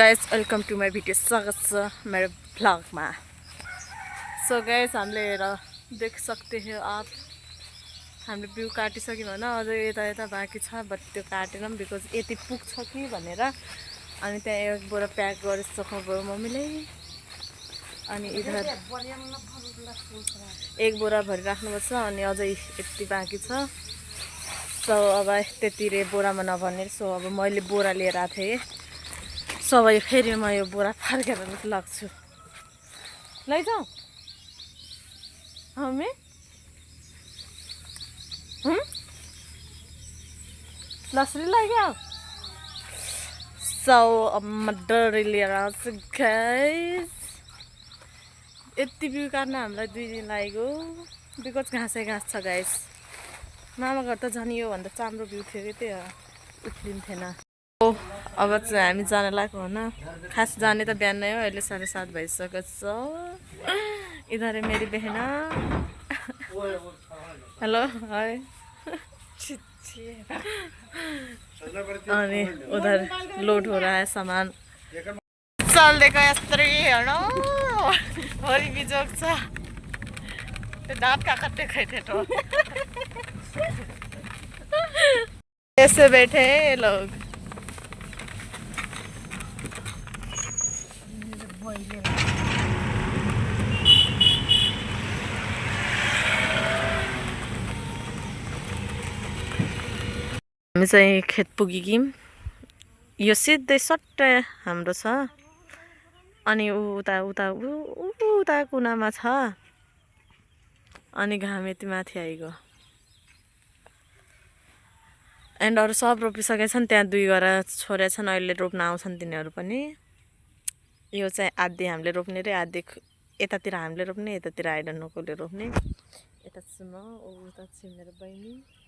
Guys welcome to my video स्वागत छ मेरो भ्लगमा। सो गाइस हामीले हेर देख सकते हैं आप हामीले बिउ काटिसक्यौँ होइन, अझै यता यता बाँकी छ बट त्यो काटेनौँ बिकज यति पुग्छ कि भनेर। अनि त्यहाँ एक बोरा प्याक गरेर खबर मम्मीले, अनि इधर एक बोरा भरि राख्नुपर्छ अनि अझै यति बाँकी छ। सो अब त्यति बोरामा नभर्ने, सो अब मैले बोरा लिएर आएको थिएँ। सो अब फेरि म यो बोरा फर्केर लग्छु। लैजाऊ हामी लसरी लैजाऊ। सो अब म डरी लिएर आउँछु गाइस। यति बिउ काट्न हामीलाई 2 दिन लाग्यो बिकज घाँसै घाँस छ गाइस। मामा घर त झन् योभन्दा चाम्रो बिउ थियो कि त्यो उक्लिन्थेन। अब चाहिँ हामी जान लागेको होइन, खास जाने त बिहान नै हो, अहिले 7:30 भइसकेको छ। इधर मेरी बहना, हेलो हाय। अनि उधर लोड हो रहा है सामान। चल्देको यस्तरी हेर्नु हरि बिजोग छ, त्यो दाँत काट्दै खैथेटो। ऐसे बैठे हैं लोग। हामी चाहिँ खेत पुग्यौँ। यो सिधै सट्टै हाम्रो छ, अनि उता उता उता कुनामा छ, अनि घाम यति माथि आइगयो। एन्ड अरू सब रोपिसकेका छन्, त्यहाँ 2 गरा छोरा छन्, अहिले रोप्न आउँछन् तिनीहरू पनि। यो चाहिँ आधी हामीले रोप्ने रे, आधी यतातिर हामीले रोप्ने, यतातिर आइडन नकोले रोप्ने। यता छु म, उता छु मेरो बहिनी।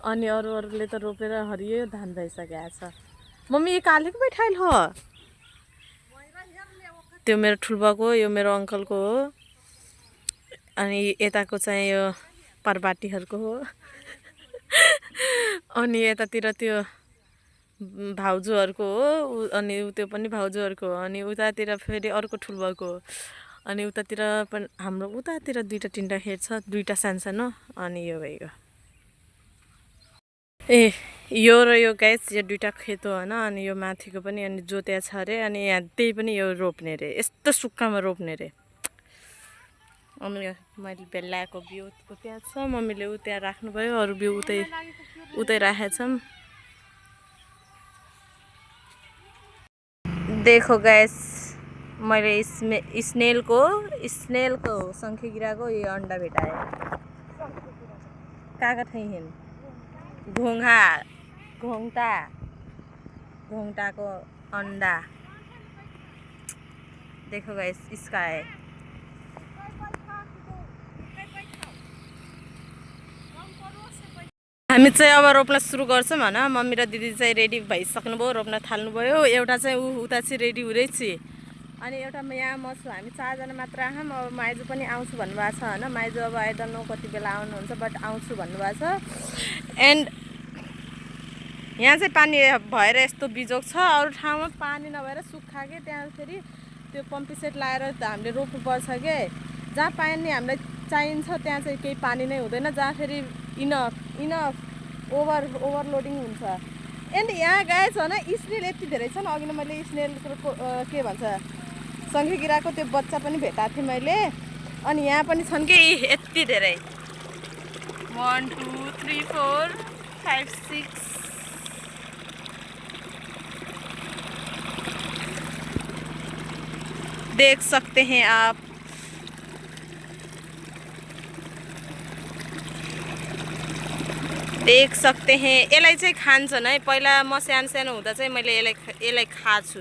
अनि अरूले त रोपेर हरियो धान भइसकेको छ। मम्मी यो कालेको बैठाइल हो, त्यो मेरो ठुल्बाको हो, यो मेरो अङ्कलको हो, अनि यताको चाहिँ यो परबाटीहरूको हो। अनि यतातिर त्यो भाउजूहरूको हो, अनि त्यो पनि भाउजूहरूको हो, अनि उतातिर फेरि अर्को ठुल्बाको हो, अनि उतातिर पनि हाम्रो उतातिर 2-3टा खेत छ, 2टा सानो अनि यो भइगयो। ए यो र यो गाइस, यो 2टा खेत हो होइन, अनि यो माथिको पनि अनि जोत्या छ अरे, अनि यहाँ त्यही पनि यो रोप्ने रे, यस्तो सुक्खामा रोप्ने रे। अनि मैले बेलाएको बिउ त्यहाँ छ, मम्मीले त्यहाँ राख्नुभयो, अरू बिउ उतै राखेछौँ। देखो गाइस, मैले स्नेलको शङ्खेगिराको यो अन्डा भेटाएँ। कहाँ थिएन घोंगटाको अंडा। देखो गाइस, इसका है। हामी चाहिँ अब रोप्न सुरु गर्छौँ होइन। मम्मी र दिदी चाहिँ रेडी भइसक्नुभयो, रोप्न थाल्नुभयो। एउटा चाहिँ उता चाहिँ रेडी हुँदैछ, अनि एउटा यहाँ म छु। हामी 4 जना मात्र आयौँ। अब माइजू पनि आउँछु भन्नुभएको छ होइन। माइजू अब आई डोन्ट नो कति बेला आउनुहुन्छ, बट आउँछु भन्नुभएको छ। एन्ड यहाँ चाहिँ पानी भएर यस्तो बिजोग छ, अरू ठाउँमा पानी नभएर सुक्खा के, त्यहाँ फेरि त्यो पम्पी सेट लाएर हामीले रोप्नुपर्छ के। जहाँ पानी हामीलाई चाहिन्छ त्यहाँ चाहिँ केही पानी नै हुँदैन, जहाँ फेरि इनफ ओभरलोडिङ हुन्छ। एन्ड यहाँ गाइस होइन, स्नेल यति धेरै छन्। अघि नै मैले स्नेलको के भन्छ शङ्खेगिराको त्यो बच्चा पनि भेटाएको थिएँ मैले, अनि यहाँ पनि छन् कि यति धेरै। 1 2 3 4 5 6 देख सकते हैं आप। देख सकते हैं। यसलाई चाहिँ खान्छन् है। पहिला म सानो हुँदा चाहिँ मैले यसलाई खाछु,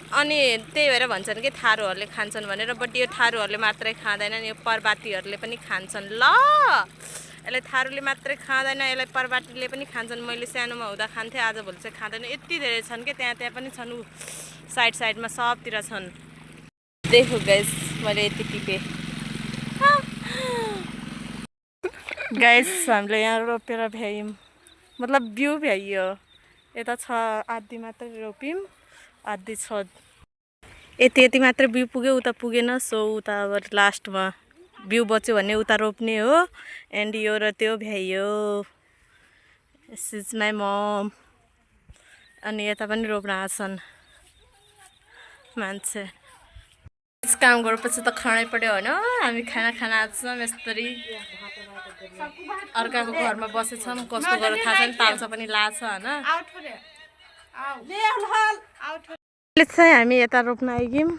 अनि त्यही भएर भन्छन् कि थारूहरूले खान्छन् भनेर। बट यो थारूहरूले मात्रै खाँदैनन्, यो परबाटीहरूले पनि खान्छन्। ल यसलाई थारूले मात्रै खाँदैन, यसलाई परबाटीले पनि खान्छन्। मैले सानोमा हुँदा खान्थेँ, आजभोलि चाहिँ खाँदैन। यति धेरै छन् कि त्यहाँ पनि छन्, साइडमा सबतिर छन्। देखो गाइस, मैले यति टिपेँ गाइस। हामीले यहाँ रोपेर भ्यायौँ। मतलब बिउ भ्याइयो यता छ आधी मात्रै रोप्यौँ आधी छ यति मात्रै बिउ पुग्यो उता पुगेन सो उता अब लास्टमा बिउ बच्यो भने उता रोप्ने हो एन्ड यो र त्यो भ्याइयो दिस इज माई मम अनि यता पनि रोप्न आछन् मान्छे काम गरेपछि त खानै पर्यो होइन हामी खाना खान आछौँ यसरी अर्काको घरमा बसेछौँ कसको घर थाहा छैन तालसा पनि लाछ होइन चाहिँ हामी यता रोप्न आइगयौँ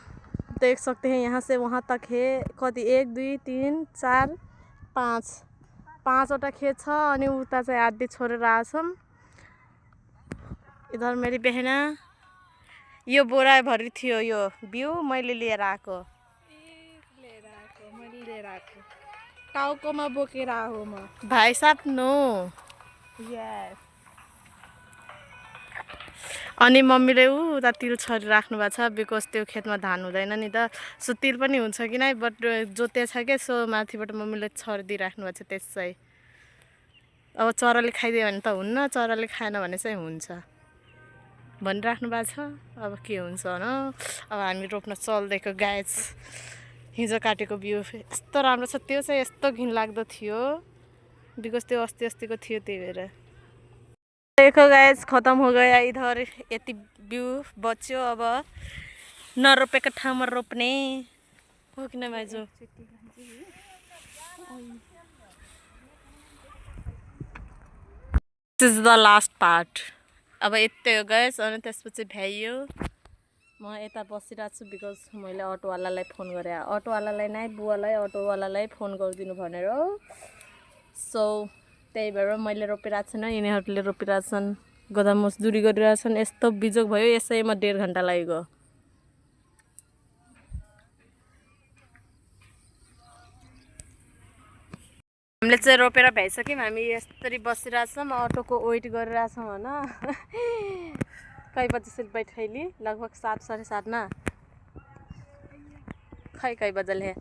देख सकते हैं यहाँ से वहाँ तक है कति 1 2 3 4 5 5वटा खेत छ अनि उता चाहिँ आधी छोडेर आछौँ इधर मेरी बहना यो बोरा भरि थियो यो बिउ मैले लिएर आएको टाउकोमा बोकेर आएको म भाइ साहब नो यस अनि मम्मीले उता तिल छरी राख्नु भएको छ बिकज त्यो खेतमा धान हुँदैन नि त सो तिल पनि हुन्छ कि नै बट जोते छ क्या सो माथिबाट मम्मीले छरिदिइ राख्नु भएको छ त्यसै अब चराले खाइदियो भने त हुन्न चराले खाएन भने चाहिँ हुन्छ भनिराख्नु भएको छ अब के हुन्छ होइन अब हामी रोप्न चल्दिएको गाइस हिजो काटेको बिउ यस्तो राम्रो छ त्यो चाहिँ यस्तो घिनलाग्दो थियो बिकज त्यो अस्तिको थियो त्यही भएर देखो गाइस खत्म हो गया इधर यति बिउ बच्यो अब नरोपेको ठाउँमा रोप्ने हो कि न भाइजू this is the last part अब यतै हो गाइस अनि त्यसपछि भ्याइयो म यता बसिरहेको छु बिकज मैले अटोवालालाई फोन गरेँ अटोवालालाई नै बुवालाई अटोवालालाई फोन गरिदिनु भनेर सो त्यही भएर मैले रोपिरहेको छैन यिनीहरूले रोपिरहेछन् गदा मजदुरी गरिरहेछन् यस्तो बिजोग भयो यसैमा 1.5 घन्टा लाग्यो हामीले चाहिँ रोपेर भ्याइसक्यौँ हामी यसरी बसिरहेछौँ अटोको वेट गरिरहेछौँ होइन कई बजे बैठैली लगभग 7 साढे 7 ना खै कई बजल है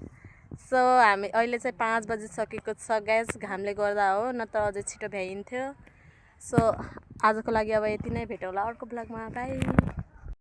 सो हामी अहिले चाहिँ 5 बजिसकेको छ ग्यास घामले गर्दा हो न त अझै छिटो भ्याइन्थ्यो सो आजको लागि अब यति नै भेटौँला अर्को ब्लगमा बाई